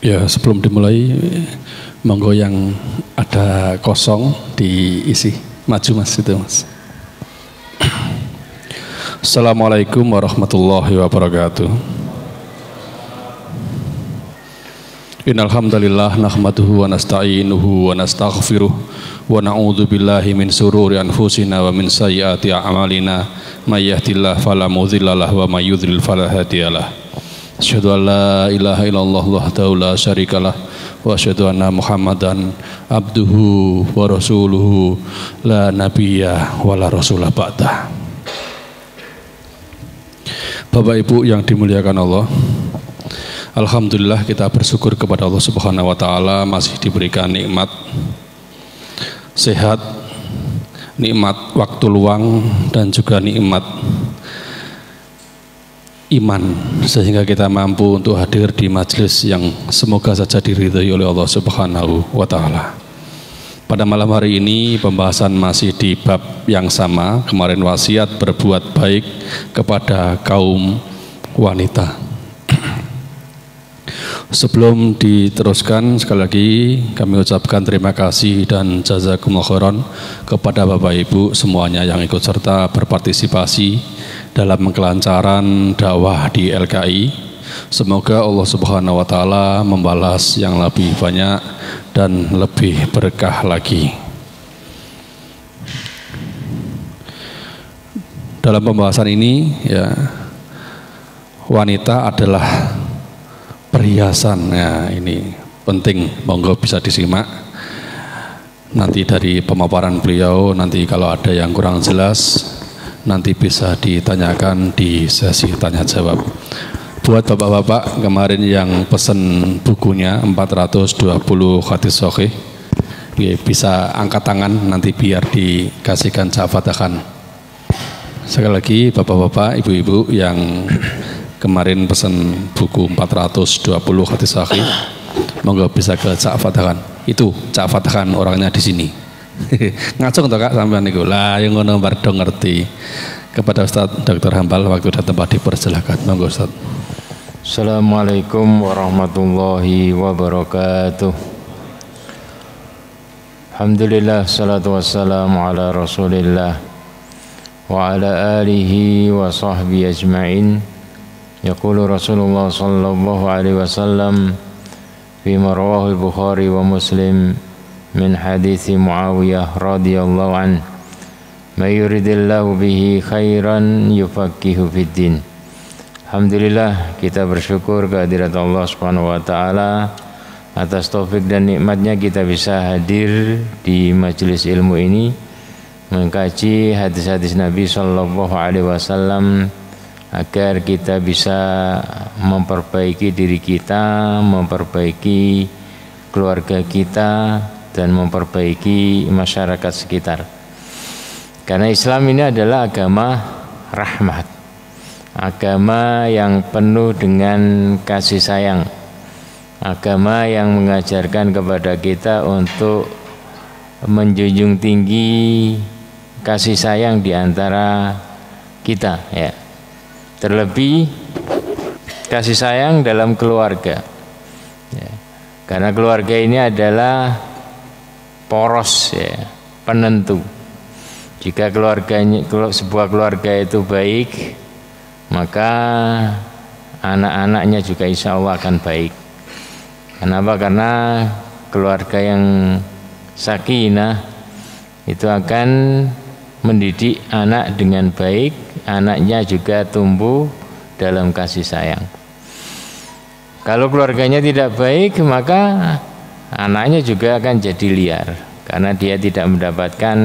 Ya, sebelum dimulai, monggo yang ada kosong diisi. Maju mas, itu mas. Assalamualaikum warahmatullahi wabarakatuh. Innal hamdalillah nahmaduhu wa nasta'inuhu wa nastaghfiruh wa na'udzu billahi min sururi anfusina wa min sayyiati a'malina may yahdihillahu fala mudhilla lahu wa may yudhlil fala hadiyalah. Asyhadu an la ilaha illallah wahdahu la syarikalah wa asyhadu anna Muhammadan abduhu wa rasuluhu la nabiyya wa la rasulah ba'dah. Bapak Ibu yang dimuliakan Allah, alhamdulillah kita bersyukur kepada Allah Subhanahu wa taala masih diberikan nikmat sehat, nikmat waktu luang dan juga nikmat iman, sehingga kita mampu untuk hadir di majelis yang semoga saja diridhai oleh Allah Subhanahu wa taala. Pada malam hari ini pembahasan masih di bab yang sama, kemarin wasiat berbuat baik kepada kaum wanita. Sebelum diteruskan, sekali lagi kami ucapkan terima kasih dan jazakumullah khairan kepada Bapak Ibu semuanya yang ikut serta berpartisipasi dalam kelancaran dakwah di LKI. Semoga Allah Subhanahu wa taala membalas yang lebih banyak dan lebih berkah lagi. Dalam pembahasan ini ya, wanita adalah perhiasan. Ya, ini penting, monggo bisa disimak nanti dari pemaparan beliau. Nanti kalau ada yang kurang jelas nanti bisa ditanyakan di sesi tanya jawab. Buat bapak-bapak kemarin yang pesen bukunya 420 hadis sahih, bisa angkat tangan nanti biar dikasihkan cafatakan. Sekali lagi bapak-bapak, ibu-ibu yang kemarin pesen buku 420 hadis sahih, monggo bisa ke cafatakan. Itu cafatakan orangnya di sini. Ngacung toh Kak sampean niku. Lah yang ngono bar do ngerti. Kepada Ustaz Dr. Hambal waktu dan tempat dipersilakan. Monggo Ustaz. Assalamualaikum warahmatullahi wabarakatuh. Alhamdulillah, salatu wassalamu ala Rasulillah wa ala alihi wa sahbihi ajma'in. Yaqulu Rasulullah sallallahu alaihi wasallam fi rawahu al-Bukhari wa Muslim min hadithi Muawiyah radhiyallahu an, may yuridillahu bihi khairan yufaqihu fid din. Alhamdulillah, kita bersyukur kehadirat Allah Subhanahu wa taala atas taufik dan nikmatnya kita bisa hadir di majelis ilmu ini mengkaji hadis-hadis Nabi sallallahu alaihi wasallam agar kita bisa memperbaiki diri kita, memperbaiki keluarga kita dan memperbaiki masyarakat sekitar. Karena Islam ini adalah agama rahmat, agama yang penuh dengan kasih sayang, agama yang mengajarkan kepada kita untuk menjunjung tinggi kasih sayang di antara kita, ya. Terlebih kasih sayang dalam keluarga, ya. Karena keluarga ini adalah poros, ya, penentu. Jika sebuah keluarga itu baik, maka anak-anaknya juga insya Allah akan baik. Kenapa? Karena keluarga yang sakinah itu akan mendidik anak dengan baik, anaknya juga tumbuh dalam kasih sayang. Kalau keluarganya tidak baik, maka anaknya juga akan jadi liar, karena dia tidak mendapatkan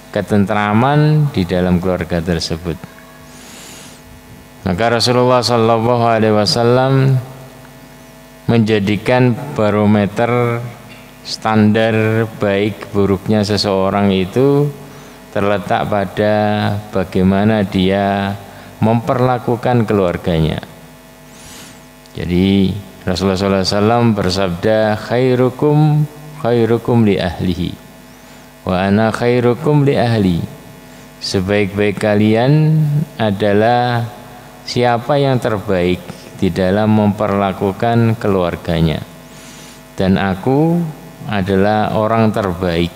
ketentraman di dalam keluarga tersebut. Maka Rasulullah sallallahu alaihi wasallam menjadikan barometer standar baik buruknya seseorang itu terletak pada bagaimana dia memperlakukan keluarganya. Jadi Rasulullah SAW bersabda, khairukum li ahlihi wa ana khairukum li ahli. Sebaik-baik kalian adalah siapa yang terbaik di dalam memperlakukan keluarganya. dan aku adalah orang terbaik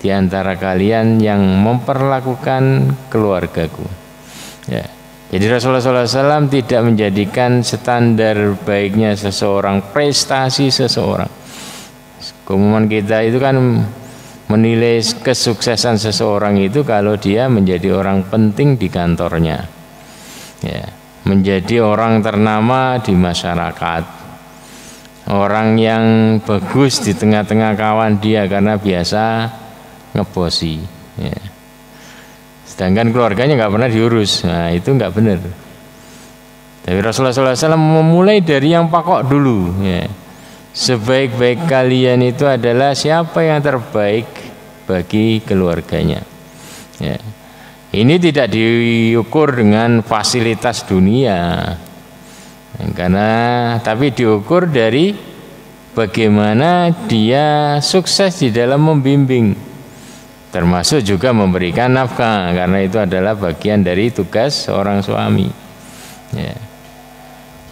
di antara kalian yang memperlakukan keluargaku. Ya. Jadi Rasulullah SAW tidak menjadikan standar baiknya seseorang prestasi seseorang. Keumuman kita itu kan menilai kesuksesan seseorang itu kalau dia menjadi orang penting di kantornya, ya, menjadi orang ternama di masyarakat, orang yang bagus di tengah-tengah kawan dia karena biasa ngebosi, ya. Sedangkan keluarganya nggak pernah diurus. Nah, itu nggak benar. Tapi Rasulullah SAW memulai dari yang pokok dulu, ya. Sebaik-baik kalian itu adalah siapa yang terbaik bagi keluarganya, ya. Ini tidak diukur dengan fasilitas dunia, karena tapi diukur dari bagaimana dia sukses di dalam membimbing, termasuk juga memberikan nafkah, karena itu adalah bagian dari tugas seorang suami, ya.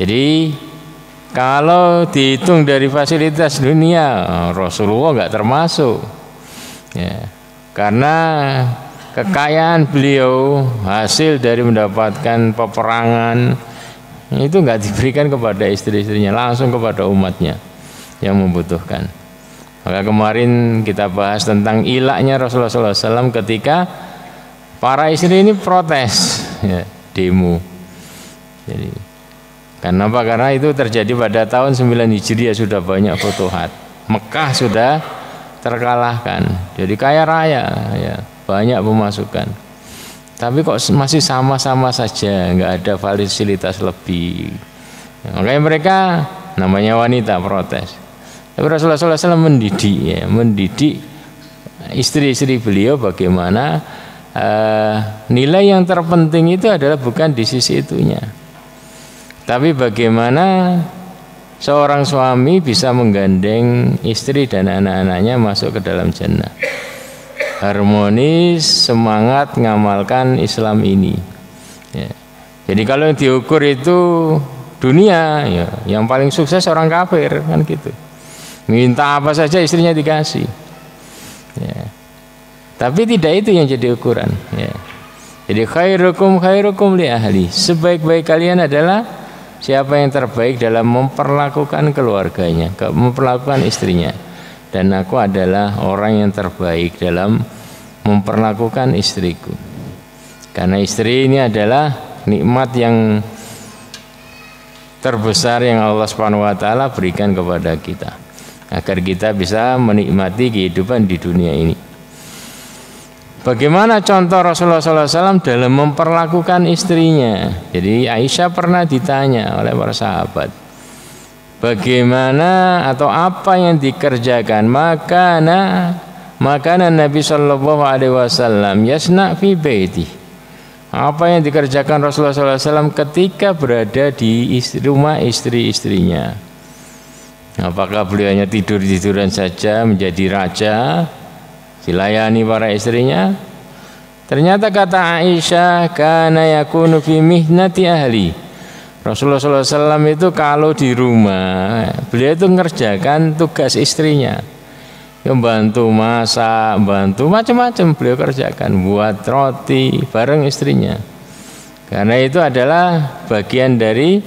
Jadi kalau dihitung dari fasilitas dunia, Rasulullah nggak termasuk, ya, karena kekayaan beliau hasil dari mendapatkan peperangan itu nggak diberikan kepada istri-istrinya, langsung kepada umatnya yang membutuhkan. Maka kemarin kita bahas tentang ilahnya Rasulullah SAW ketika para istri ini protes, ya, demo. Jadi karena apa? Karena itu terjadi pada tahun 9 Hijriah, sudah banyak futuhat. Mekah sudah terkalahkan, jadi kaya raya, ya, banyak pemasukan. Tapi kok masih sama-sama saja, nggak ada fasilitas lebih. Makanya mereka namanya wanita protes. Tapi Rasulullah SAW mendidik, ya, mendidik istri-istri beliau bagaimana nilai yang terpenting itu adalah bukan di sisi itunya, tapi bagaimana seorang suami bisa menggandeng istri dan anak-anaknya masuk ke dalam jannah. Harmonis, semangat ngamalkan Islam ini, ya. Jadi kalau yang diukur itu dunia, ya, yang paling sukses orang kafir, kan gitu. Minta apa saja istrinya dikasih, ya. Tapi tidak itu yang jadi ukuran, ya. Jadi khairukum li ahli, sebaik-baik kalian adalah siapa yang terbaik dalam memperlakukan keluarganya, memperlakukan istrinya. Dan aku adalah orang yang terbaik dalam memperlakukan istriku. Karena istri ini adalah nikmat yang terbesar yang Allah Subhanahu wa taala berikan kepada kita, agar kita bisa menikmati kehidupan di dunia ini. Bagaimana contoh Rasulullah SAW dalam memperlakukan istrinya? Jadi Aisyah pernah ditanya oleh para sahabat, bagaimana atau apa yang dikerjakan makanan Nabi Shallallahu Alaihi Wasallam yasna fi baiti. Apa yang dikerjakan Rasulullah SAW ketika berada di rumah istri-istrinya? Apakah beliau hanya tidur-tiduran saja menjadi raja, dilayani para istrinya? Ternyata kata Aisyah, kana yakunu fi mihnati ahli. Rasulullah SAW itu kalau di rumah, beliau itu mengerjakan tugas istrinya, membantu masak, bantu macam-macam beliau kerjakan, buat roti bareng istrinya. Karena itu adalah bagian dari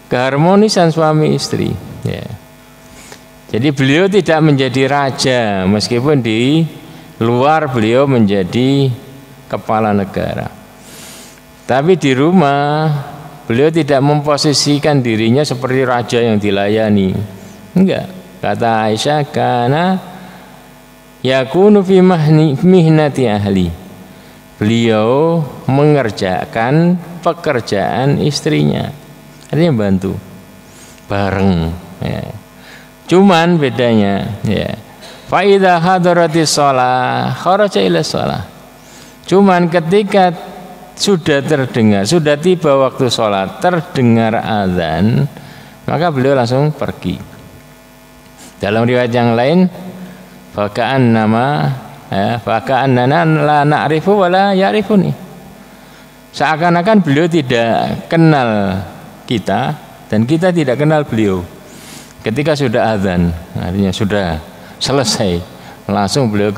keharmonisan suami istri, ya. Jadi beliau tidak menjadi raja, meskipun di luar beliau menjadi kepala negara. Tapi di rumah beliau tidak memposisikan dirinya seperti raja yang dilayani. Enggak. Kata Aisyah, karena yakunu fi mihnati ahli. Beliau mengerjakan pekerjaan istrinya. Artinya bantu bareng, ya. Cuman bedanya, ya, fa idza hadaratis shalah kharaja ila shalah. Cuman ketika sudah terdengar, sudah tiba waktu sholat, terdengar azan, maka beliau langsung pergi. Dalam riwayat yang lain, faka'annana la na'rifu wa la ya'rifuni. Seakan-akan beliau tidak kenal kita dan kita tidak kenal beliau. ketika sudah azan, artinya sudah selesai, langsung beliau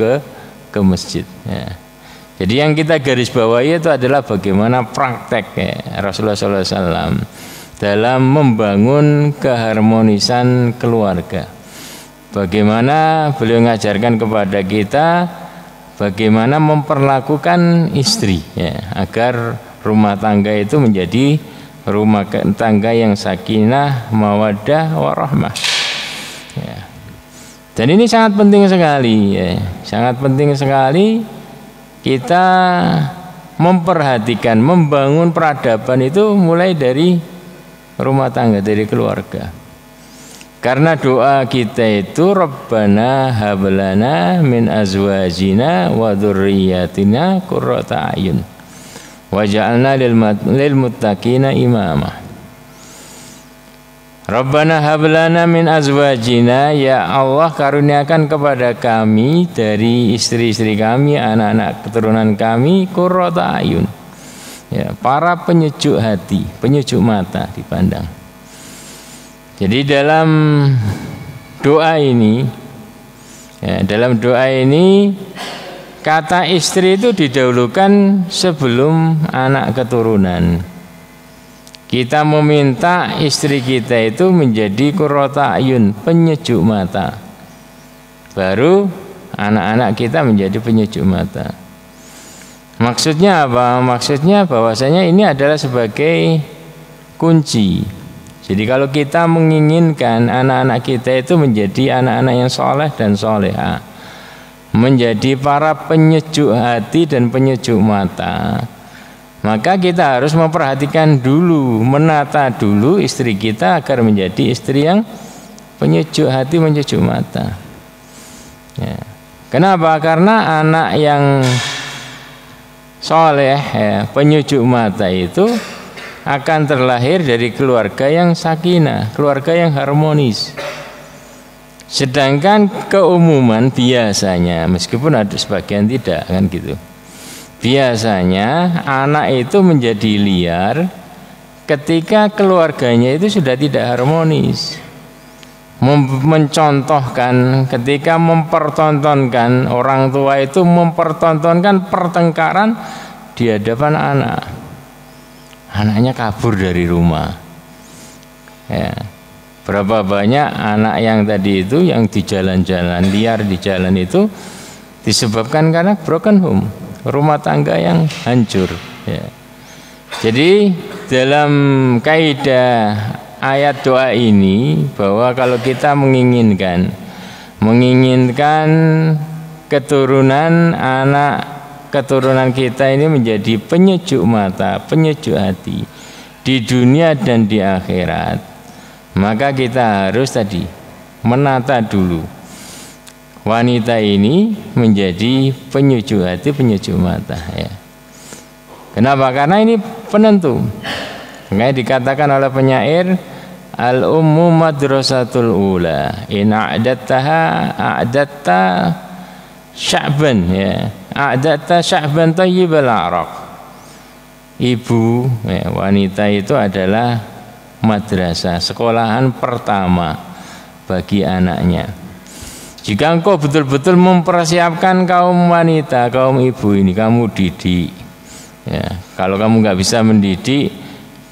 ke masjid. Ya. Jadi yang kita garis bawahi itu adalah bagaimana praktek Rasulullah SAW dalam membangun keharmonisan keluarga. Bagaimana beliau mengajarkan kepada kita bagaimana memperlakukan istri agar rumah tangga itu menjadi rumah tangga yang sakinah, mawaddah, warahmah. Dan ini sangat penting sekali, sangat penting sekali kita memperhatikan, membangun peradaban itu mulai dari rumah tangga, dari keluarga. Karena doa kita itu Rabbana hablana min azwajina wa dzurriyyatina qurrata a'yun waj'alna lil muttaqina imama. Rabbana hablana min azwajina, ya Allah karuniakan kepada kami dari istri-istri kami, anak-anak keturunan kami, qurrata ayun, ya, para penyejuk hati, penyejuk mata dipandang. Jadi dalam doa ini, kata istri itu didahulukan sebelum anak keturunan. Kita meminta istri kita itu menjadi qurrata ayun, penyejuk mata. Baru anak-anak kita menjadi penyejuk mata. Maksudnya apa? Maksudnya bahwasanya ini adalah sebagai kunci. Jadi kalau kita menginginkan anak-anak kita itu menjadi anak-anak yang soleh dan soleha, menjadi para penyejuk hati dan penyejuk mata, maka kita harus memperhatikan dulu, menata dulu istri kita agar menjadi istri yang penyejuk hati, penyejuk mata. Ya. Kenapa? Karena anak yang soleh, penyejuk mata itu akan terlahir dari keluarga yang sakinah, keluarga yang harmonis. Sedangkan keumuman biasanya, meskipun ada sebagian tidak kan gitu, biasanya anak itu menjadi liar ketika keluarganya itu sudah tidak harmonis. Mencontohkan ketika mempertontonkan, orang tua itu mempertontonkan pertengkaran di hadapan anak. Anaknya kabur dari rumah. Ya. Berapa banyak anak yang tadi itu yang di jalan-jalan, liar di jalan itu disebabkan karena broken home, rumah tangga yang hancur. Ya. Jadi dalam kaidah ayat doa ini bahwa kalau kita menginginkan keturunan anak keturunan kita ini menjadi penyejuk mata, penyejuk hati di dunia dan di akhirat, maka kita harus tadi menata dulu wanita ini menjadi penyejuk hati, penyejuk mata. Ya. Kenapa? Karena ini penentu. Makanya dikatakan oleh penyair, al-ummu madrasatul ula, in a'dattaha a'datta sya'ban, ya. A'datta sya'ban tayyibal araq. Ibu, ya, wanita itu adalah madrasah, sekolahan pertama bagi anaknya. Jika engkau betul-betul mempersiapkan kaum wanita, kaum ibu ini, kamu didik. Ya, kalau kamu nggak bisa mendidik,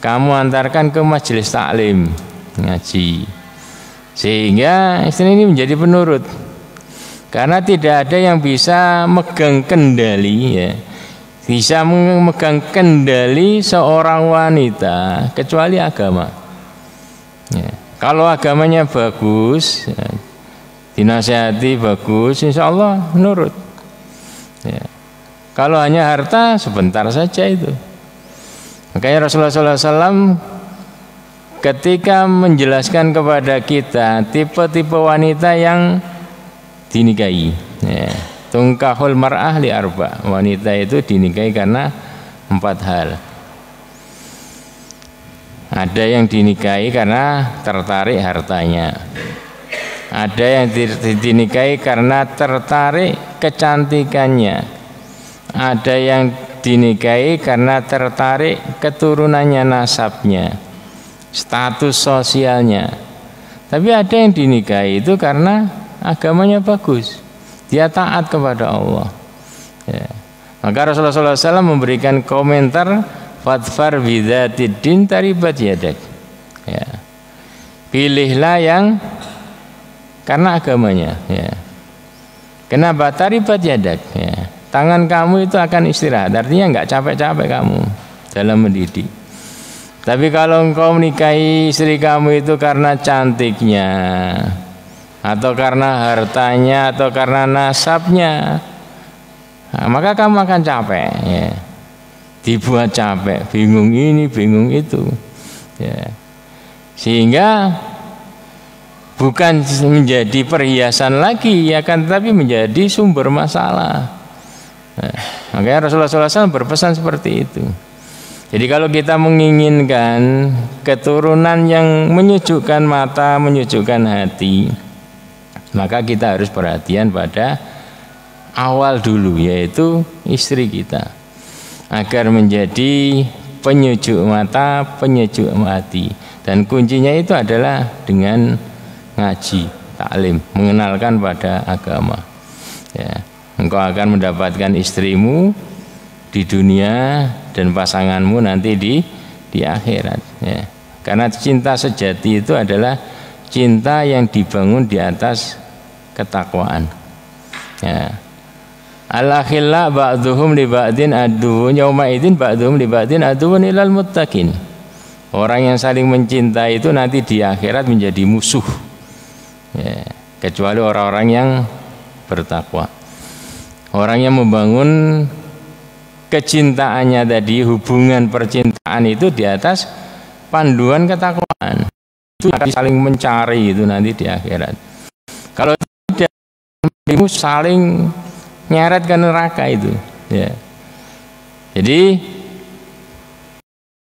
kamu antarkan ke majelis taklim, ngaji, sehingga istri ini menjadi penurut. Karena tidak ada yang bisa megang kendali, ya, bisa memegang kendali seorang wanita kecuali agama. Ya, kalau agamanya bagus, ya, dinasihati bagus, insya Allah menurut. Ya. Kalau hanya harta sebentar saja itu. Makanya Rasulullah SAW ketika menjelaskan kepada kita tipe-tipe wanita yang dinikahi, ya. Tungkahul mar'ah li arba, wanita itu dinikahi karena 4 hal. Ada yang dinikahi karena tertarik hartanya, ada yang dinikahi karena tertarik kecantikannya, ada yang dinikahi karena tertarik keturunannya, nasabnya, status sosialnya. Tapi ada yang dinikahi itu karena agamanya bagus, dia taat kepada Allah. Ya. Maka Rasulullah SAW memberikan komentar, fadfar bidzatid din taribat yadak. Ya. Pilihlah yang karena agamanya. Ya. Kenapa taribat yadak? Ya. Tangan kamu itu akan istirahat, artinya nggak capek-capek kamu dalam mendidik. Tapi kalau engkau menikahi istri kamu itu karena cantiknya, atau karena hartanya, atau karena nasabnya, nah, maka kamu akan capek. Ya. Dibuat capek, bingung ini, bingung itu. Ya. Sehingga bukan menjadi perhiasan lagi, ya kan, tapi menjadi sumber masalah. Nah, makanya Rasulullah SAW berpesan seperti itu. Jadi kalau kita menginginkan keturunan yang menyejukkan mata, menyejukkan hati, maka kita harus perhatian pada awal dulu, yaitu istri kita, agar menjadi penyejuk mata, penyejuk hati. Dan kuncinya itu adalah dengan ngaji, taklim, mengenalkan pada agama. Ya, engkau akan mendapatkan istrimu di dunia dan pasanganmu nanti di akhirat. Ya. Karena cinta sejati itu adalah cinta yang dibangun di atas ketakwaan. Ya. Al-akhilla ba'duhum li ba'din aduwwun yauma idzin ba'duhum li ba'din aduwwun ilal muttaqin. Orang yang saling mencintai itu nanti di akhirat menjadi musuh. Ya. Kecuali orang-orang yang bertakwa. Orang yang membangun kecintaannya tadi, hubungan percintaan itu di atas panduan ketakwaan, itu saling mencari itu nanti di akhirat. Kalau tidak, saling nyeret ke neraka itu. Ya. Jadi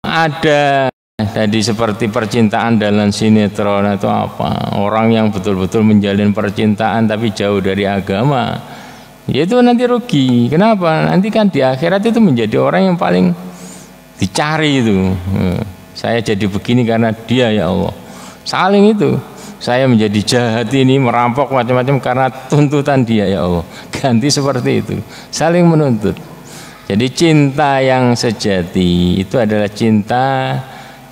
ada tadi seperti percintaan dalam sinetron atau apa, orang yang betul-betul menjalin percintaan tapi jauh dari agama, ya itu nanti rugi. Kenapa? Nanti kan di akhirat itu menjadi orang yang paling dicari itu. Saya jadi begini karena dia, ya Allah. Saling itu. Saya menjadi jahat ini, merampok macam-macam karena tuntutan dia, ya Allah. Ganti seperti itu. Saling menuntut. Jadi cinta yang sejati itu adalah cinta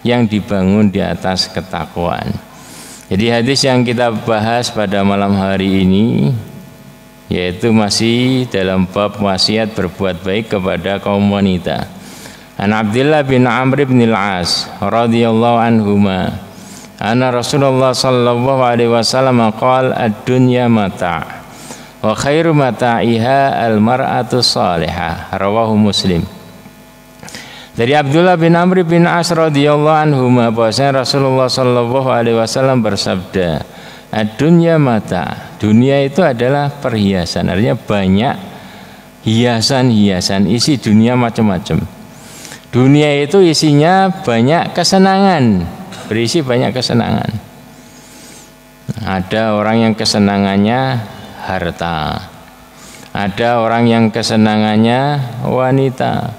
yang dibangun di atas ketakwaan. Jadi hadis yang kita bahas pada malam hari ini, yaitu masih dalam bab wasiat berbuat baik kepada kaum wanita. An Abdullah bin Amr bin Al-As radhiyallahu anhuma anna Rasulullah sallallahu alaihi wasallam qala ad-dunya mata' wa khairu mata'iha al-mar'atu salihah, rawahu Muslim. Dari Abdullah bin Amr bin As radhiyallahu anhuma bahwasanya Rasulullah sallallahu alaihi wasallam bersabda, dunia mata, dunia itu adalah perhiasan, artinya banyak hiasan-hiasan, isi dunia macam-macam. Dunia itu isinya banyak kesenangan, berisi banyak kesenangan. Ada orang yang kesenangannya harta, ada orang yang kesenangannya wanita,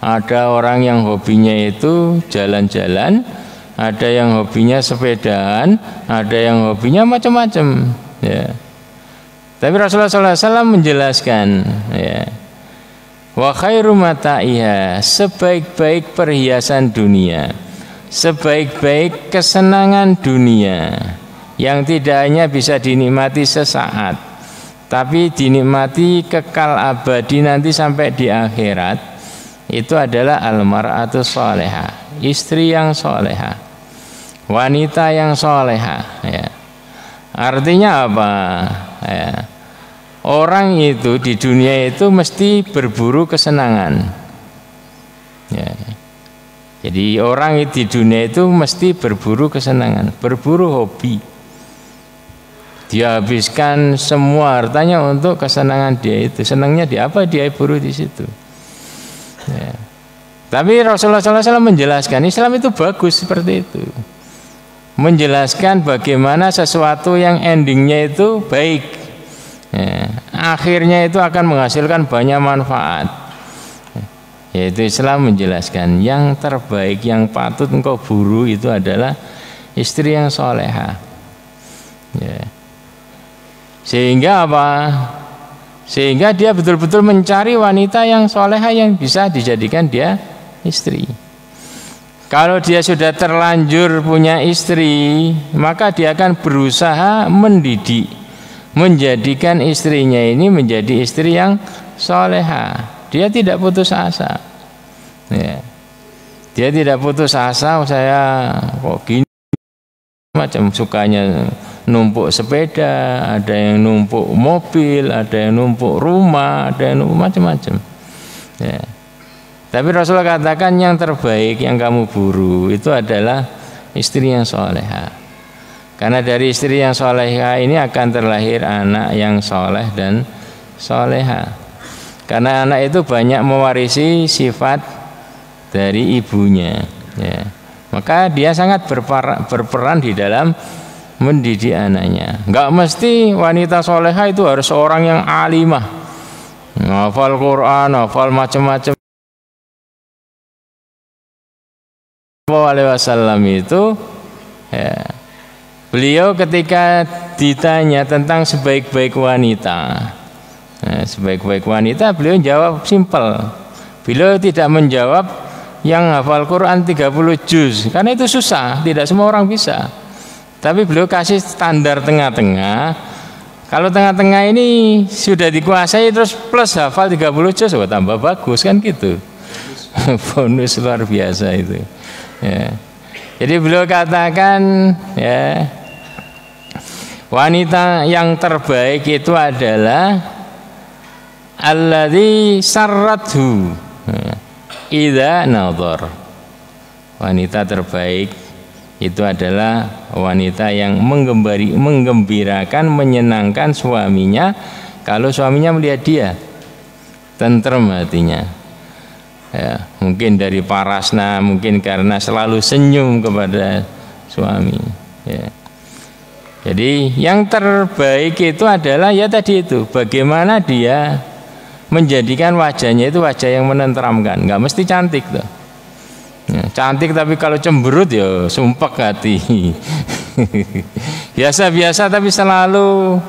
ada orang yang hobinya itu jalan-jalan, ada yang hobinya sepedaan, ada yang hobinya macam-macam. Ya. Tapi Rasulullah SAW menjelaskan, ya, wa khairu mata'iha, sebaik-baik perhiasan dunia, sebaik-baik kesenangan dunia yang tidak hanya bisa dinikmati sesaat, tapi dinikmati kekal abadi nanti sampai di akhirat, itu adalah al-mar'atu salihah, istri yang salihah, wanita yang salihah. Ya. Artinya apa? Ya. Orang itu di dunia itu mesti berburu kesenangan. Ya. Jadi orang di dunia itu mesti berburu kesenangan, berburu hobi. Dia habiskan semua hartanya untuk kesenangan dia itu. Senangnya di apa, dia buru di situ. Ya. Tapi Rasulullah SAW menjelaskan Islam itu bagus seperti itu. Menjelaskan bagaimana sesuatu yang endingnya itu baik. Ya, akhirnya itu akan menghasilkan banyak manfaat. Yaitu Islam menjelaskan yang terbaik, yang patut engkau buru itu adalah istri yang solehah. Ya. Sehingga apa? Sehingga dia betul-betul mencari wanita yang soleha yang bisa dijadikan dia istri. Kalau dia sudah terlanjur punya istri, maka dia akan berusaha mendidik, menjadikan istrinya ini menjadi istri yang soleha. Dia tidak putus asa. Ya. Dia tidak putus asa, saya kok gini, macam sukanya numpuk sepeda, ada yang numpuk mobil, ada yang numpuk rumah, ada yang numpuk macam-macam. Ya. Tapi Rasulullah katakan yang terbaik yang kamu buru itu adalah istri yang soleha. Karena dari istri yang soleha ini akan terlahir anak yang soleh dan soleha. Karena anak itu banyak mewarisi sifat dari ibunya. Ya. Maka dia sangat berperan di dalam mendidik anaknya. Enggak mesti wanita soleha itu harus seorang yang alimah, hafal Quran, hafal macam-macam. Alaihi Wasallam itu ya, beliau ketika ditanya tentang sebaik-baik wanita, sebaik-baik wanita, beliau jawab simpel. Beliau tidak menjawab yang hafal Quran 30 juz, karena itu susah, tidak semua orang bisa. Tapi beliau kasih standar tengah-tengah. Kalau tengah-tengah ini sudah dikuasai terus plus hafal 30 juz, oh, tambah bagus kan gitu. Bonus luar biasa itu. Ya. Jadi beliau katakan ya, wanita yang terbaik itu adalah alladzi sarrathu idza nadhar. Wanita terbaik itu adalah wanita yang menggembirakan, menyenangkan suaminya kalau suaminya melihat dia, tentrem hatinya. Ya, mungkin dari parasna, mungkin karena selalu senyum kepada suami. Ya. Jadi yang terbaik itu adalah ya tadi itu, bagaimana dia menjadikan wajahnya itu wajah yang menenteramkan. Nggak mesti cantik tuh. Ya, cantik tapi kalau cemberut ya sumpek hati. Biasa-biasa tapi selalu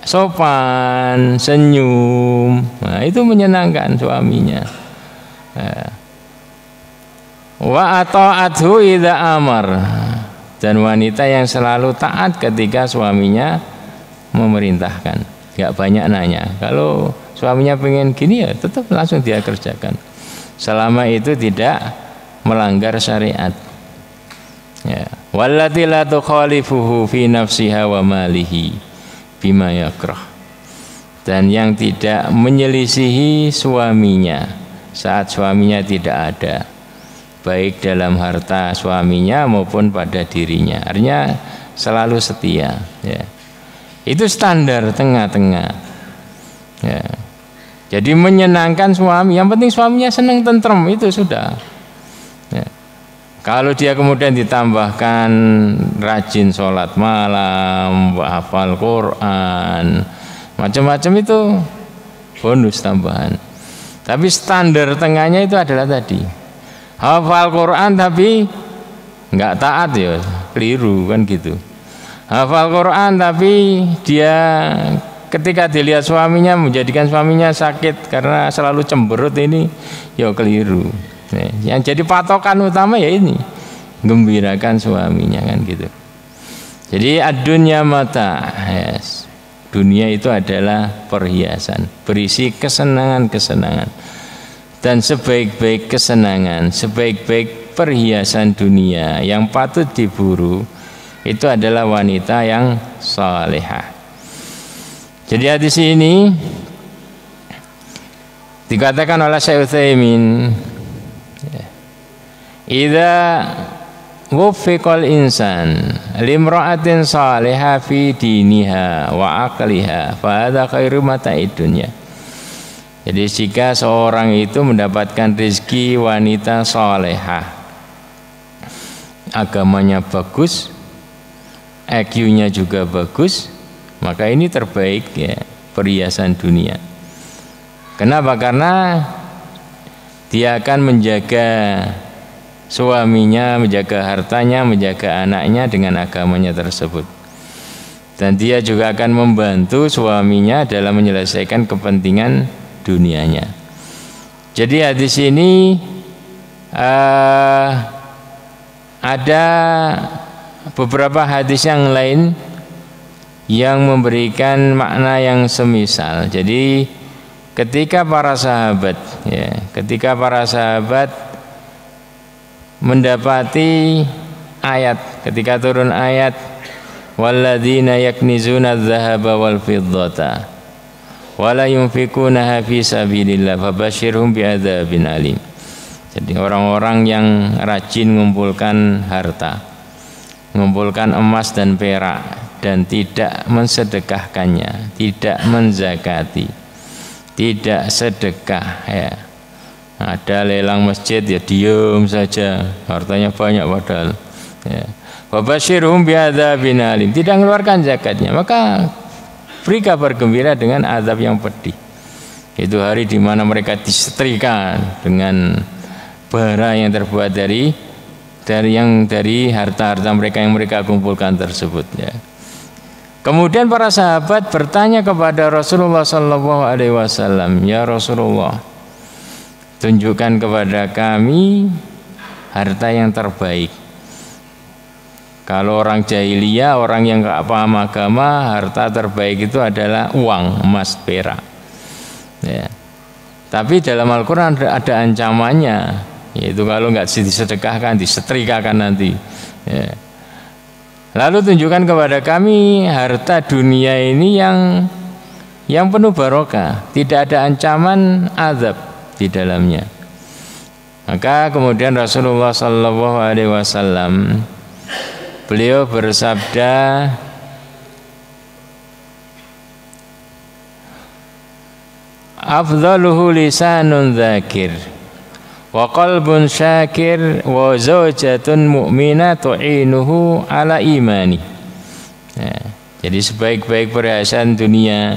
sopan, senyum. Nah, itu menyenangkan suaminya. Wa ata'athu idza amar, dan wanita yang selalu taat ketika suaminya memerintahkan, enggak banyak nanya. Kalau suaminya pengen gini ya tetap langsung dia kerjakan, selama itu tidak melanggar syariat. Ya, wallati la tukhalifuhu fi nafsiha wa malihi bima yakrah, dan yang tidak menyelisihi suaminya saat suaminya tidak ada, baik dalam harta suaminya maupun pada dirinya. Artinya selalu setia. Ya. Itu standar tengah-tengah. Ya. Jadi menyenangkan suami. Yang penting suaminya senang, tentrem, itu sudah. Ya. Kalau dia kemudian ditambahkan rajin sholat malam, hafal Quran, macam-macam, itu bonus tambahan. Tapi standar tengahnya itu adalah tadi, hafal Quran tapi nggak taat ya keliru kan gitu. Hafal Quran tapi dia ketika dilihat suaminya menjadikan suaminya sakit karena selalu cemberut, ini ya keliru. Yang jadi patokan utama ya ini, gembirakan suaminya kan gitu. Jadi ad-dunya mata, yes. Dunia itu adalah perhiasan, berisi kesenangan-kesenangan. Dan sebaik-baik kesenangan, sebaik-baik perhiasan dunia yang patut diburu itu adalah wanita yang salehah. Jadi hadis ini dikatakan oleh Syekh Utsaimin, idza wuffiqal insan limra'atin salihah fi diniha wa aqliha fa hadza khairu mata'id dunya. Jadi jika seorang itu mendapatkan rezeki wanita salihah, agamanya bagus, IQ-nya juga bagus, maka ini terbaik ya perhiasan dunia. Kenapa? Karena dia akan menjaga suaminya, menjaga hartanya, menjaga anaknya dengan agamanya tersebut. dan dia juga akan membantu suaminya dalam menyelesaikan kepentingan dunianya. Jadi hadis ini ada beberapa hadis yang lain yang memberikan makna yang semisal. Jadi ketika para sahabat mendapati ayat, ketika turun ayat walladzina yaknizuna adz-dzahaba wal fiddata wala yunfikunaha fi sabilillah fabasyirhum bi'adzabin alim. Jadi orang-orang yang rajin mengumpulkan harta, mengumpulkan emas dan perak dan tidak mensedekahkannya, tidak menzakati, tidak sedekah, ya. Ada lelang masjid ya diam saja, hartanya banyak padahal, ya. Wabasyirhum bi'adzabin alim, tidak mengeluarkan zakatnya, maka beri kabar gembira dengan azab yang pedih. Itu hari di mana mereka disetrika dengan bara yang terbuat dari harta-harta mereka yang mereka kumpulkan tersebut, ya. Kemudian para sahabat bertanya kepada Rasulullah sallallahu alaihi wasallam, "Ya Rasulullah, tunjukkan kepada kami harta yang terbaik." Kalau orang jahiliyah, orang yang gak paham agama, harta terbaik itu adalah uang, emas, perak, ya. Tapi dalam Al-Quran ada ancamannya, yaitu kalau nggak disedekahkan, disetrikakan nanti, ya. Lalu tunjukkan kepada kami harta dunia ini yang penuh barokah, tidak ada ancaman azab di dalamnya. Maka kemudian Rasulullah sallallahu alaihi wasallam beliau bersabda, afdaluhu lisanun dzakir wa qalbun syakir wa zaujatun mu'minah tu'inuhu ala imani. Ya, jadi sebaik-baik perhiasan dunia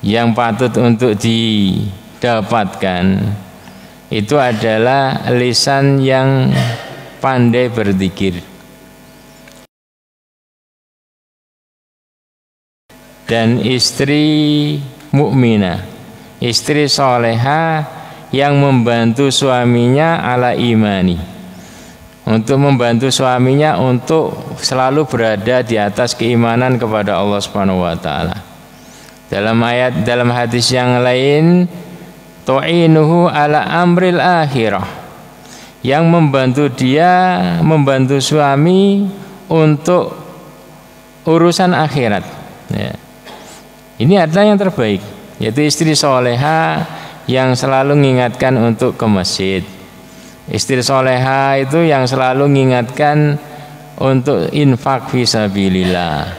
yang patut untuk didapatkan itu adalah lisan yang pandai berzikir dan istri mukminah, istri soleha yang membantu suaminya ala imani, untuk membantu suaminya untuk selalu berada di atas keimanan kepada Allah Subhanahu wa taala. Dalam hadis yang lain, tu'inuhu ala amril akhirah, yang membantu suami untuk urusan akhirat, ya. Ini adalah yang terbaik, yaitu istri soleha yang selalu mengingatkan untuk ke masjid. Istri soleha itu yang selalu mengingatkan untuk infak fisabilillah.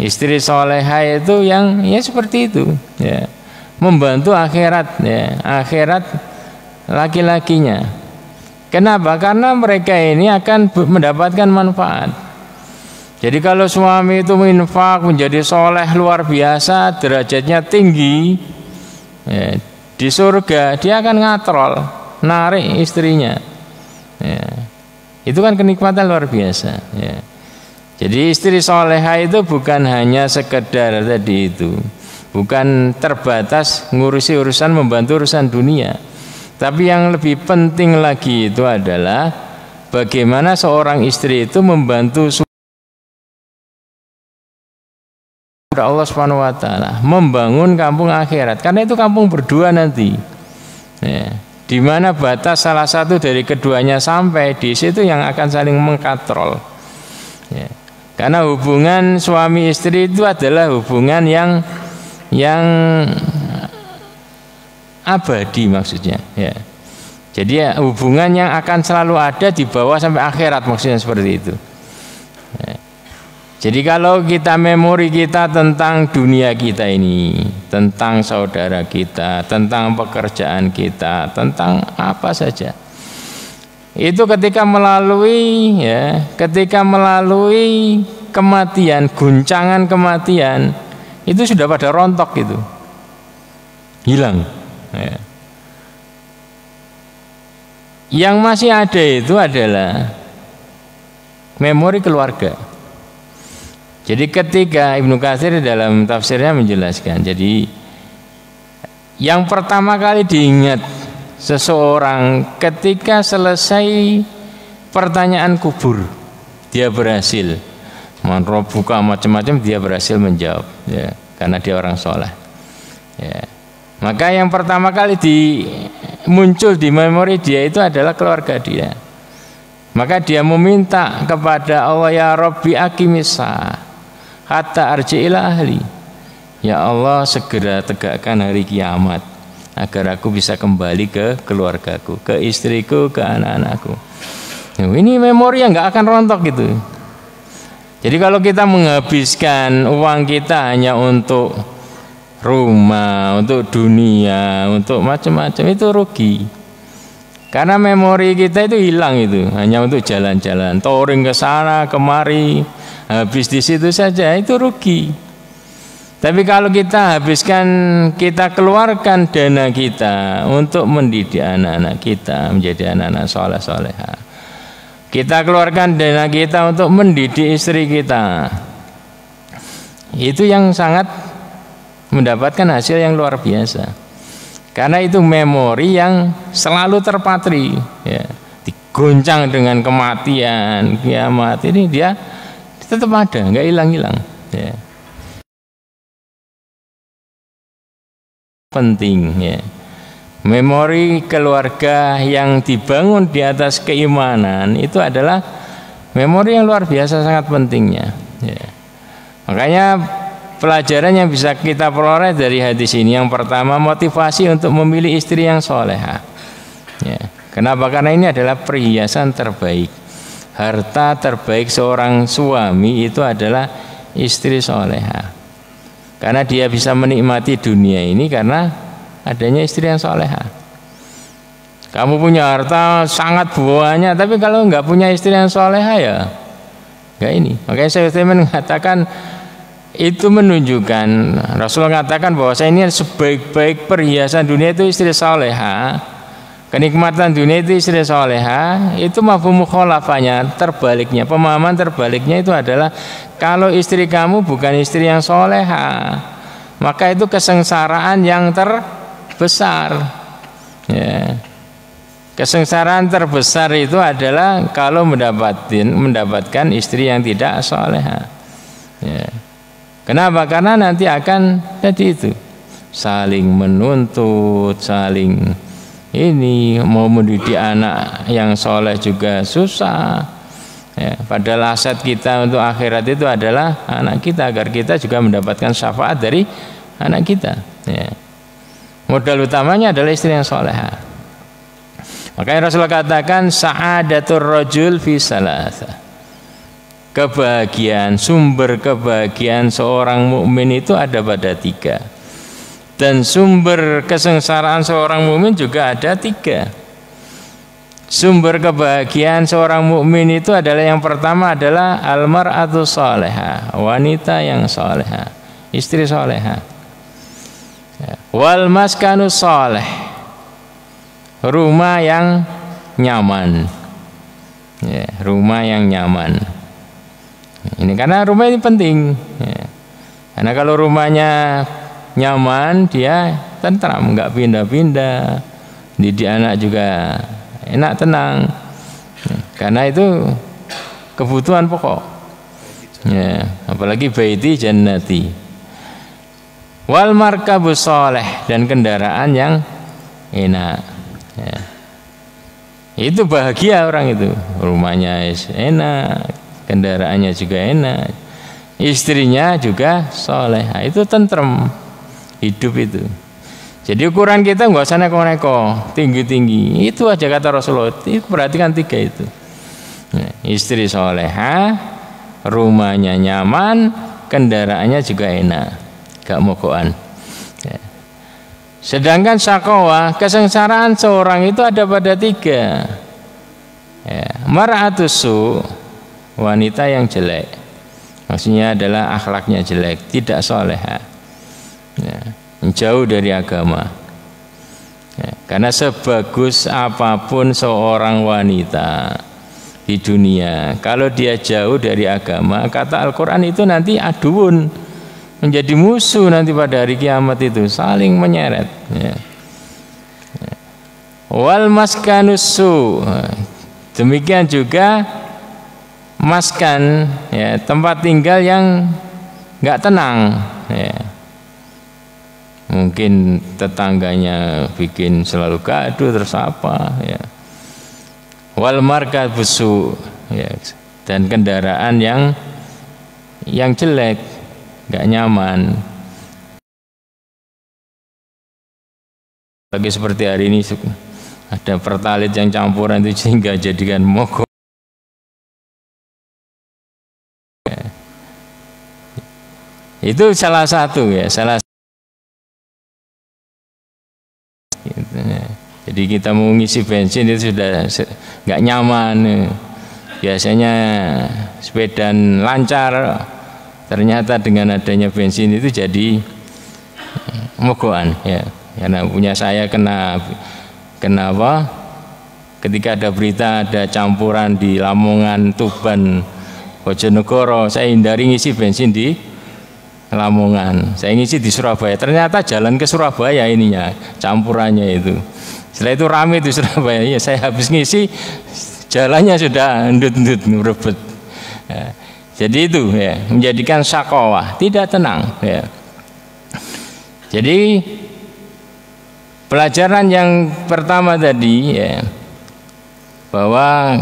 Istri soleha itu yang ya seperti itu, ya, membantu akhirat, ya, akhirat laki-lakinya. Kenapa? Karena mereka ini akan mendapatkan manfaat. Jadi kalau suami itu menginfak, menjadi soleh luar biasa, derajatnya tinggi, ya, di surga dia akan ngatrol, narik istrinya, ya. Itu kan kenikmatan luar biasa, ya. Jadi istri soleha itu bukan hanya sekedar tadi itu, bukan terbatas ngurusi urusan, membantu urusan dunia. Tapi yang lebih penting lagi itu adalah bagaimana seorang istri itu membantu Allah Subhanahu wa taala, membangun kampung akhirat. Karena itu kampung berdua nanti, ya, di mana batas salah satu dari keduanya sampai di situ yang akan saling mengkatrol, ya. Karena hubungan suami istri itu adalah hubungan yang abadi maksudnya, ya. Jadi ya, hubungan yang akan selalu ada di bawah sampai akhirat, maksudnya seperti itu, ya. Jadi kalau kita memori kita tentang dunia kita ini, tentang saudara kita, tentang pekerjaan kita, tentang apa saja, itu ketika melalui kematian, guncangan kematian, itu sudah pada rontok, itu hilang, ya. Yang masih ada itu adalah memori keluarga. Jadi ketika Ibnu Katsir dalam tafsirnya menjelaskan, jadi yang pertama kali diingat seseorang ketika selesai pertanyaan kubur, dia berhasil. Man rabbuka macam-macam dia berhasil menjawab, ya, karena dia orang soleh. Ya. Maka yang pertama kali muncul di memori dia itu adalah keluarga dia. Maka dia meminta kepada Allah, ya Rabbi aqimissa hatta arji ila ahli. Ya Allah, segera tegakkan hari kiamat agar aku bisa kembali ke keluargaku, ke istriku, ke anak-anakku. Ini memori yang nggak akan rontok gitu. Jadi kalau kita menghabiskan uang kita hanya untuk rumah, untuk dunia, untuk macam-macam, itu rugi. Karena memori kita itu hilang itu, hanya untuk jalan-jalan, touring ke sana kemari, habis di situ saja, itu rugi. Tapi kalau kita habiskan, kita keluarkan dana kita untuk mendidik anak-anak kita menjadi anak-anak soleh-soleha. Kita keluarkan dana kita untuk mendidik istri kita. Itu yang sangat mendapatkan hasil yang luar biasa. Karena itu memori yang selalu terpatri, ya. Digoncang dengan kematian, kiamat, ini dia tetap ada, nggak hilang-hilang, ya. Penting, ya. Memori keluarga yang dibangun di atas keimanan itu adalah memori yang luar biasa sangat pentingnya, ya. Makanya pelajaran yang bisa kita peroleh dari hadis ini, yang pertama motivasi untuk memilih istri yang soleha, ya. Kenapa? Karena ini adalah perhiasan terbaik, harta terbaik seorang suami itu adalah istri soleha. Karena dia bisa menikmati dunia ini karena adanya istri yang soleha. Kamu punya harta sangat banyak, tapi kalau nggak punya istri yang soleha ya nggak ini. Makanya saya mengatakan itu menunjukkan, Rasulullah mengatakan bahwa ini sebaik-baik perhiasan dunia itu istri soleha, kenikmatan dunia itu istri soleha. Itu mafhum mukhalafahnya, terbaliknya, pemahaman terbaliknya itu adalah kalau istri kamu bukan istri yang soleha, maka itu kesengsaraan yang terbesar, ya. Kesengsaraan terbesar itu adalah kalau mendapatkan istri yang tidak soleha, ya. Kenapa? Karena nanti akan jadi itu, saling menuntut, saling ini, mau mendidik anak yang soleh juga susah, ya. Padahal aset kita untuk akhirat itu adalah anak kita, agar kita juga mendapatkan syafaat dari anak kita, ya. Modal utamanya adalah istri yang soleha. Makanya Rasulullah katakan sa'adatur rajul fi salatsa. Kebahagiaan, sumber kebahagiaan seorang mukmin itu ada pada 3. Dan sumber kesengsaraan seorang mukmin juga ada 3. Sumber kebahagiaan seorang mukmin itu adalah, yang pertama adalah almar'atu soleha, wanita yang soleha, istri soleha. Wal maskanu soleh, rumah yang nyaman, ya, rumah yang nyaman. Ini karena rumah ini penting, ya. Karena kalau rumahnya nyaman, dia tentram, nggak pindah-pindah, didik anak juga enak, tenang, karena itu kebutuhan pokok, ya. Apalagi baiti jannati. Wal markabus soleh, dan kendaraan yang enak, ya. Itu bahagia orang itu, rumahnya enak, kendaraannya juga enak, istrinya juga soleh, itu tentrem hidup itu. Jadi ukuran kita nggak usah neko-neko tinggi-tinggi, itu aja kata Rasulullah. Perhatikan 3 itu, ya, istri soleha, rumahnya nyaman, kendaraannya juga enak, gak mogokan, ya. Sedangkan syakwa, kesengsaraan seorang itu ada pada 3, ya. Mar'atus su, wanita yang jelek, maksudnya adalah akhlaknya jelek, tidak soleha, ya, jauh dari agama, ya. Karena sebagus apapun seorang wanita di dunia. Kalau dia jauh dari agama, kata Al-Quran itu nanti aduun, menjadi musuh nanti pada hari kiamat itu, saling menyeret. Ya. Wal maskanusu, demikian juga maskan, ya, tempat tinggal yang nggak tenang. Ya. Mungkin tetangganya bikin selalu gaduh terus apa, ya. Wal markad busu, ya, dan kendaraan yang jelek, nggak nyaman. Lagi seperti hari ini ada pertalit yang campuran itu sehingga jadikan mogok. Itu salah satu, ya, jadi kita mau ngisi bensin itu sudah nggak nyaman. Biasanya sepeda lancar, ternyata dengan adanya bensin itu jadi mogokan, ya. Karena punya saya kena apa? Ketika ada berita ada campuran di Lamongan, Tuban, Bojonegoro, saya hindari ngisi bensin di Lamongan. Saya ngisi di Surabaya. Ternyata jalan ke Surabaya ininya, campurannya itu. Setelah itu rame di Surabaya. Ya, saya habis ngisi, jalannya sudah endut-endut merebut. Ya. Jadi itu, ya, menjadikan syakawah, tidak tenang. Ya. Jadi pelajaran yang pertama tadi, ya, bahwa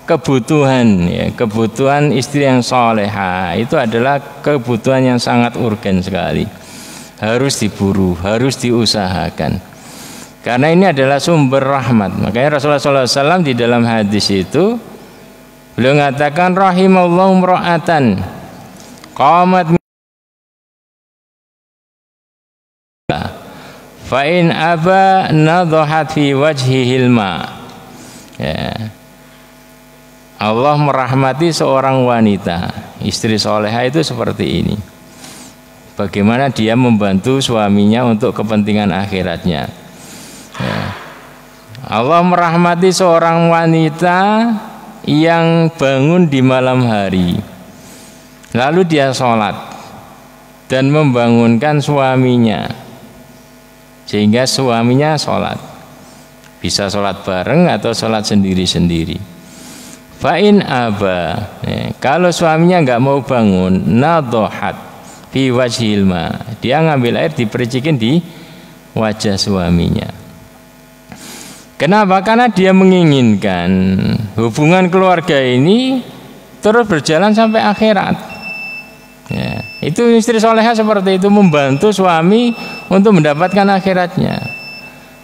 kebutuhan, ya, kebutuhan istri yang soleha itu adalah kebutuhan yang sangat urgen sekali, harus diburu, harus diusahakan, karena ini adalah sumber rahmat. Makanya Rasulullah SAW di dalam hadis itu beliau mengatakan rahimallahu imra'atan qamat fa in aba nadhahat fi wajhihil ma. Ya. Allah merahmati seorang wanita, istri soleha itu seperti ini. Bagaimana dia membantu suaminya untuk kepentingan akhiratnya. Ya. Allah merahmati seorang wanita yang bangun di malam hari, lalu dia sholat dan membangunkan suaminya, sehingga suaminya sholat, bisa sholat bareng atau sholat sendiri-sendiri. Fa'in aba, ya, kalau suaminya nggak mau bangun, nadhahat fi wajhil ma, dia ngambil air dipercikin di wajah suaminya. Kenapa? Karena dia menginginkan hubungan keluarga ini terus berjalan sampai akhirat. Ya, itu istri soleha seperti itu, membantu suami untuk mendapatkan akhiratnya.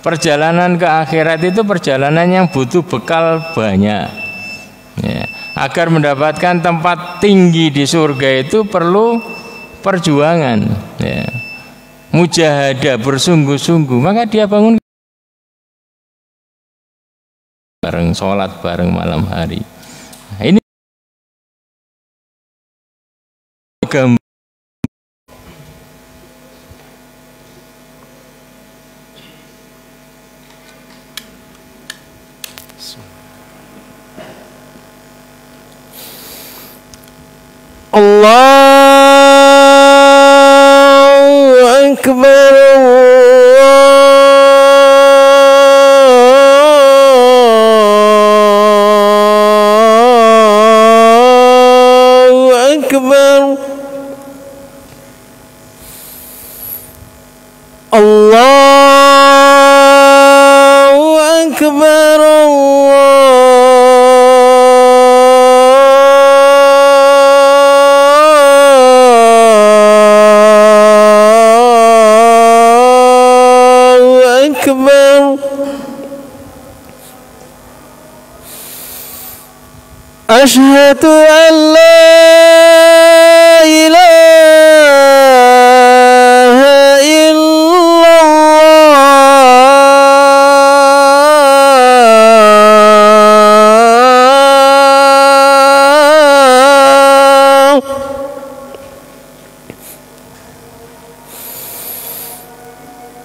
Perjalanan ke akhirat itu perjalanan yang butuh bekal banyak. Ya, agar mendapatkan tempat tinggi di surga itu perlu perjuangan, ya, mujahadah, bersungguh-sungguh. Maka dia bangun bareng, sholat bareng malam hari. Nah, ini gambar Allahu Akbar, Allahu Akbar, Allahu Akbar, Asyhadu an la ilaha illallah.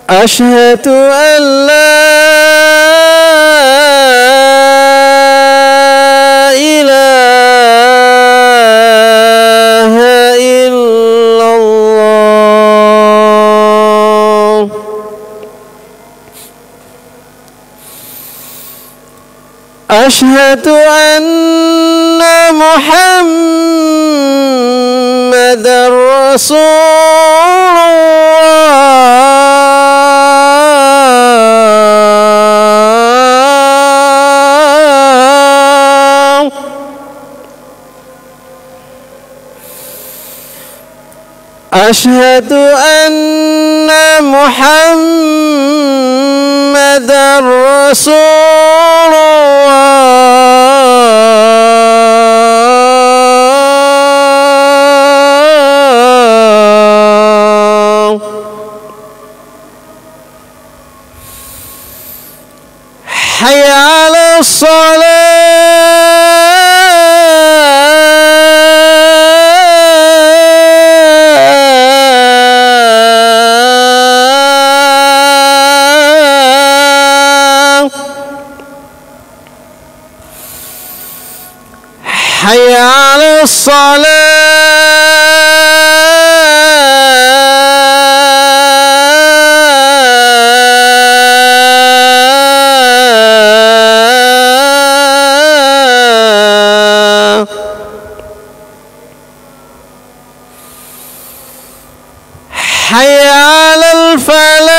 Asyhadu an la ilaha أشهد أن محمد رسول الله أشهد أن محمد رسول الله حي على الصلاة حي على الصلاة حي على الفلاح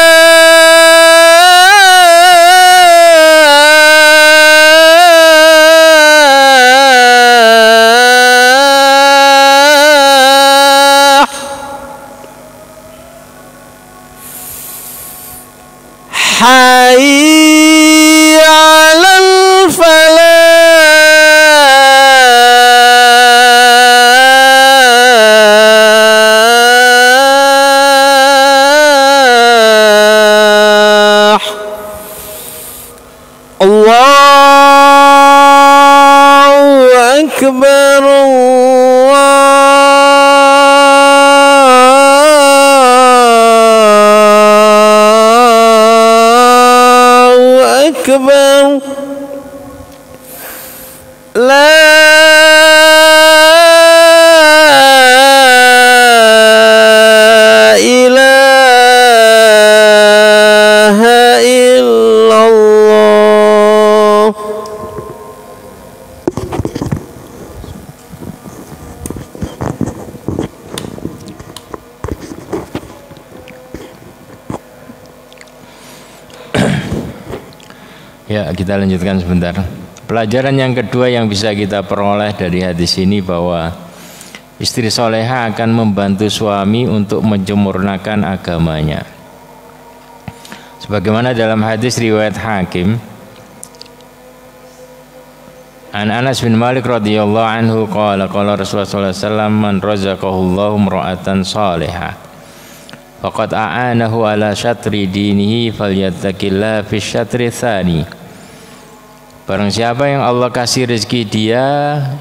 حي على الفلاح الله أكبر الله أكبر لا إله إلا الله Ya, kita lanjutkan sebentar. Pelajaran yang kedua yang bisa kita peroleh dari hadis ini bahwa istri soleha akan membantu suami untuk menyempurnakan agamanya. Sebagaimana dalam hadis riwayat Hakim, An Anas bin Malik radhiyallahu anhu qala qala Rasulullah sallallahu alaihi wasallam man razaqahullahu imra'atan salihah faqad a'anahu ala syatri dinihi falyattaqillah fi syatri tsani. Barang siapa yang Allah kasih rezeki dia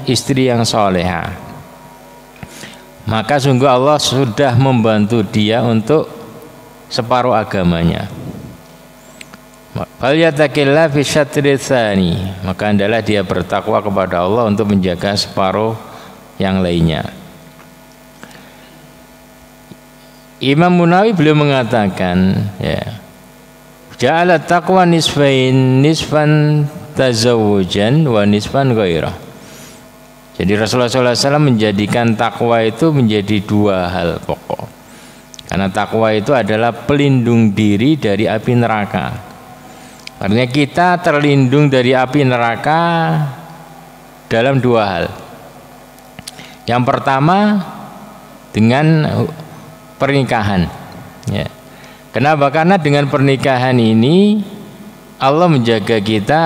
istri yang soleha, maka sungguh Allah sudah membantu dia untuk separuh agamanya. Falyattaqillah fi syatri tsani, maka hendaklah dia bertakwa kepada Allah untuk menjaga separuh yang lainnya. Imam Munawi beliau mengatakan, ya, ja'ala taqwa nisfain, nisfan tazawujan wa nisfan ghairah. Jadi Rasulullah SAW menjadikan takwa itu menjadi dua hal pokok. Karena takwa itu adalah pelindung diri dari api neraka. Artinya kita terlindung dari api neraka dalam dua hal. Yang pertama dengan pernikahan. Ya. Kenapa? Karena dengan pernikahan ini Allah menjaga kita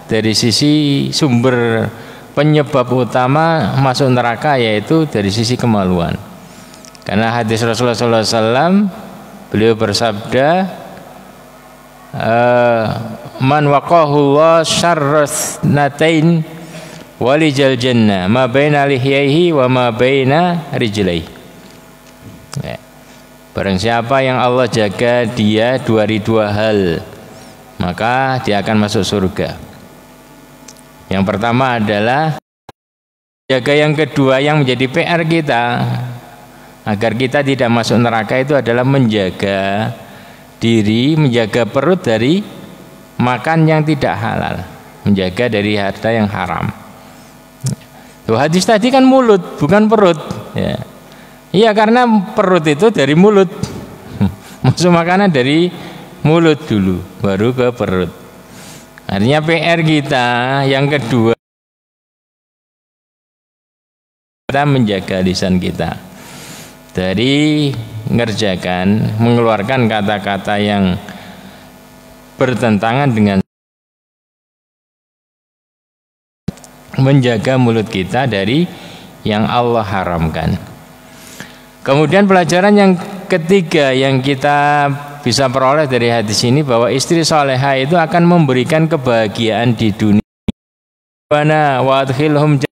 dari sisi sumber penyebab utama masuk neraka, yaitu dari sisi kemaluan. Karena hadis Rasulullah SAW, beliau bersabda, man waqahullah syarras natain walijal jannah ma baina lihyaihi wa ma baina rijlaihi. Ya. Barang siapa yang Allah jaga dia dari dua hal, maka dia akan masuk surga. Yang pertama adalah jaga, yang kedua yang menjadi PR kita agar kita tidak masuk neraka itu adalah menjaga diri, menjaga perut dari makan yang tidak halal, menjaga dari harta yang haram. Tuh, hadis tadi kan mulut, bukan perut. Ya. Iya, karena perut itu dari mulut. Masuk makanan dari mulut dulu, baru ke perut. Artinya PR kita yang kedua, kita menjaga lisan kita dari mengerjakan, mengeluarkan kata-kata yang bertentangan dengan, menjaga mulut kita dari yang Allah haramkan. Kemudian pelajaran yang ketiga yang kita bisa peroleh dari hadis ini, bahwa istri salehah itu akan memberikan kebahagiaan di dunia. Wa adkhilhum